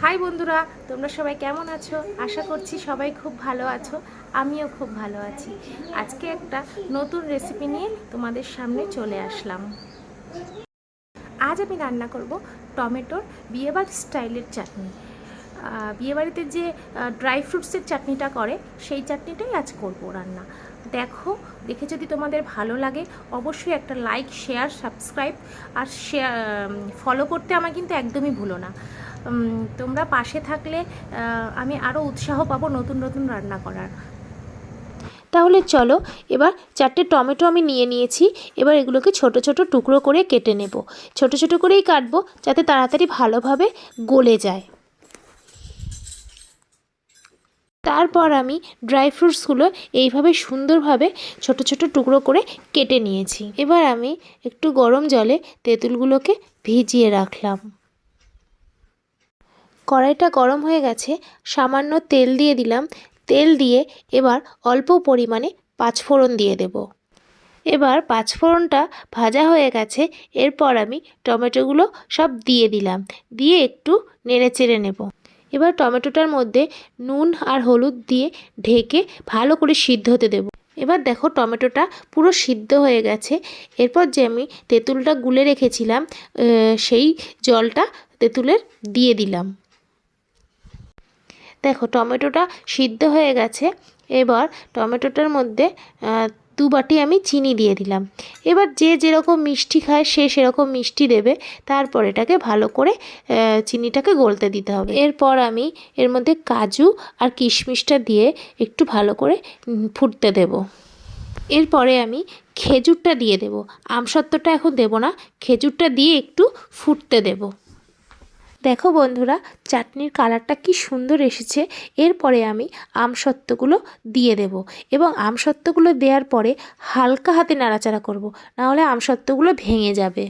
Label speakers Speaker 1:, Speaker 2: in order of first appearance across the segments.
Speaker 1: High বন্ধুরা, তোমরা সবাই কেমন আছো? আশা করছি সবাই খুব ভালো আছো। আমিও খুব ভালো আছি। আজকে একটা নতুন রেসিপি নিয়ে তোমাদের সামনে চলে আসলাম। আজ আমি রান্না করব টমেটোর বিয়েবাড়ি স্টাইলের চাটনি। বিয়েবাড়িতে যে ড্রাই ফ্রুটসের চাটনিটা করে সেই চাটনিটাই আজ করব রান্না। দেখে যদি তোমাদের ভালো লাগে অবশ্যই একটা লাইক, শেয়ার, সাবস্ক্রাইব আর ফলো করতে আমার কিন্তু একদমই ভুলো না। তোমরা পাশে থাকলে আমি আরও উৎসাহ পাবো নতুন নতুন রান্না করার। তাহলে চলো, এবার 4টে টমেটো আমি নিয়ে নিয়েছি। এবার এগুলোকে ছোট ছোট টুকরো করে কেটে নেব। ছোট ছোট করেই কাটবো যাতে তাড়াতাড়ি ভালোভাবে গলে যায়। তারপর আমি ড্রাই ফ্রুটসগুলো এইভাবে সুন্দরভাবে ছোট ছোট টুকরো করে কেটে নিয়েছি। এবার আমি একটু গরম জলে তেঁতুলগুলোকে ভিজিয়ে রাখলাম। কড়াইটা গরম হয়ে গেছে, সামান্য তেল দিয়ে দিলাম। তেল দিয়ে এবার অল্প পরিমাণে পাঁচফোড়ন দিয়ে দেব। এবার পাঁচফোড়নটা ভাজা হয়ে গেছে, এরপর আমি টমেটোগুলো সব দিয়ে দিলাম। দিয়ে একটু নেড়ে চেড়ে নেব। এবার টমেটোটার মধ্যে নুন আর হলুদ দিয়ে ঢেকে ভালো করে সিদ্ধ হতে দেব। এবার দেখো টমেটোটা পুরো সিদ্ধ হয়ে গেছে। এরপর যে আমি তেঁতুলটা গুলে রেখেছিলাম সেই জলটা তেঁতুলের দিয়ে দিলাম। দেখো টমেটোটা সিদ্ধ হয়ে গেছে। এবার টমেটোটার মধ্যে 2 বাটি আমি চিনি দিয়ে দিলাম। এবার যে যেরকম মিষ্টি খায় সে সেরকম মিষ্টি দেবে। তারপর এটাকে ভালো করে চিনিটাকে গলতে দিতে হবে। এরপর আমি এর মধ্যে কাজু আর কিশমিশটা দিয়ে একটু ভালো করে ফুটতে দেব। এরপরে আমি খেজুরটা দিয়ে দেব। আমসত্ত্বটা এখন দেব না, খেজুরটা দিয়ে একটু ফুটতে দেব। দেখো বন্ধুরা, চাটনির কালারটা কি সুন্দর এসেছে। এরপরে আমি আমসত্ত্বগুলো দিয়ে দেব এবং আমসত্ত্বগুলো দেওয়ার পরে হালকা হাতে নাড়াচাড়া করব, নাহলে আমসত্ত্বগুলো ভেঙে যাবে।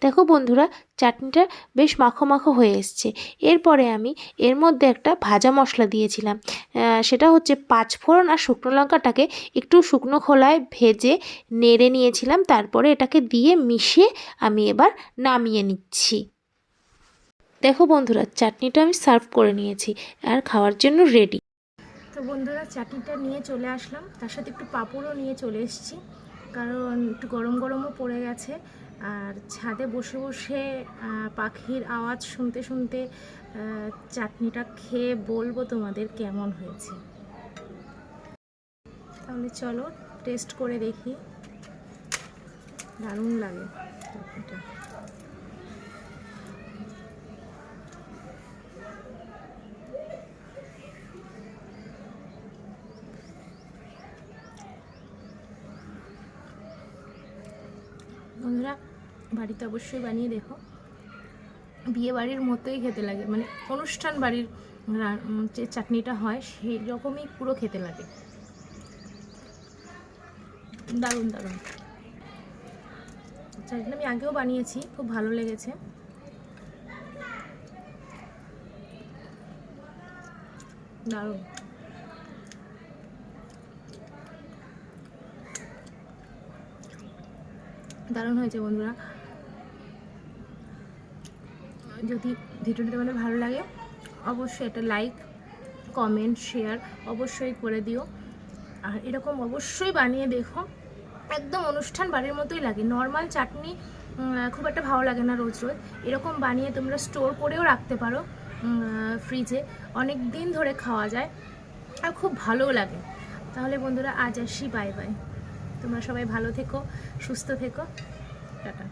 Speaker 1: দেখো বন্ধুরা, চাটনিটা বেশ মাখো মাখো হয়ে এসছে। এরপরে আমি এর মধ্যে একটা ভাজা মশলা দিয়েছিলাম। সেটা হচ্ছে পাঁচফোড়ন আর শুকনো লঙ্কাটাকে একটু শুকনো খোলায় ভেজে নেড়ে নিয়েছিলাম। তারপরে এটাকে দিয়ে মিশিয়ে আমি এবার নামিয়ে নিচ্ছি। দেখো বন্ধুরা, চাটনিটা আমি সার্ভ করে নিয়েছি আর খাওয়ার জন্য রেডি। তো বন্ধুরা, চাটনিটা নিয়ে চলে আসলাম, তার সাথে একটু পাঁপড়ও নিয়ে চলে এসেছি, কারণ একটু গরম গরমও পড়ে গেছে। আর ছাদে বসে বসে পাখির আওয়াজ শুনতে শুনতে চাটনিটা খেয়ে বলবো তোমাদের কেমন হয়েছে। তাহলে চলো টেস্ট করে দেখি। দারুণ লাগে চাটনিটা। বন্ধুরা, বাড়িতে অবশ্যই বানিয়ে দেখো। বিয়ে বাড়ির মতোই খেতে লাগে, মানে অনুষ্ঠান বাড়ির যে চাটনিটা হয় সেই রকমই পুরো খেতে লাগে। দারুণ দারুণ চাটনি আমি আগেও বানিয়েছি, খুব ভালো লেগেছে। দারুণ দারুণ হয়েছে বন্ধুরা। যদি ভিডিওটা তোমাদের ভালো লাগে অবশ্যই একটা লাইক, কমেন্ট, শেয়ার অবশ্যই করে দিও। আর এরকম অবশ্যই বানিয়ে দেখো, একদম অনুষ্ঠান বাড়ির মতোই লাগে। নর্মাল চাটনি খুব একটা ভালো লাগে না রোজ রোজ। এরকম বানিয়ে তোমরা স্টোর করেও রাখতে পারো ফ্রিজে, অনেক দিন ধরে খাওয়া যায় আর খুব ভালোও লাগে। তাহলে বন্ধুরা আজ আসি, বাই বাই। তোমরা সবাই ভালো থেকো, সুস্থ থেকো, টাটা।